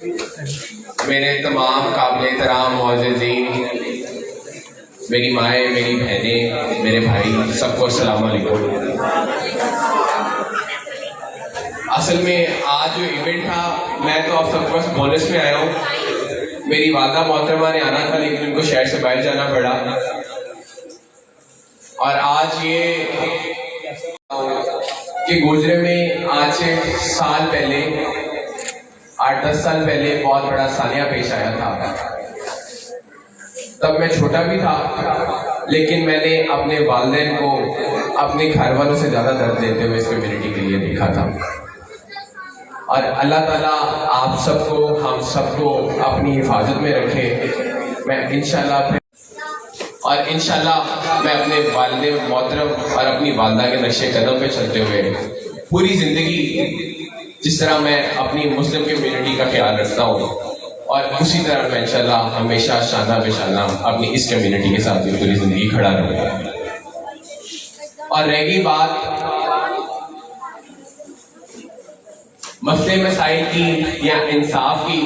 मेरे तमाम काबिल एहतराम मोअज़्ज़ीज़ीन, मेरी माएँ, मेरी बहनें, मेरे भाई, सबको अस्सलाम वालेकुम। असल में आज जो इवेंट था, मैं तो आप सबके पास बोनस में आया हूँ। मेरी वालदा मोहतरमा ने आना था, लेकिन उनको शहर से बाहर जाना पड़ा। और आज ये कि गुजरे में आज से साल पहले 8-10 साल पहले बहुत बड़ा सानिया पेश आया था। तब मैं छोटा भी था, लेकिन मैंने अपने वालिदैन को अपने घर वालों से ज़्यादा दर्द देते हुए इस कम्युनिटी के लिए देखा था। और अल्लाह ताला आप सबको, हम सबको अपनी हिफाजत में रखे। मैं इंशाल्लाह मैं अपने वालिद मोहतरम और अपनी वालदा के नक्शे कदम पे चलते हुए पूरी ज़िंदगी जिस तरह मैं अपनी मुस्लिम कम्युनिटी का ख्याल रखता हूँ, और उसी तरह मैं इंशाल्लाह हमेशा शाना बेशाना अपनी इस कम्युनिटी के साथ भी पूरी ज़िंदगी खड़ा रहूँगा। और रहेगी बात मसले मसाइल की या इंसाफ की,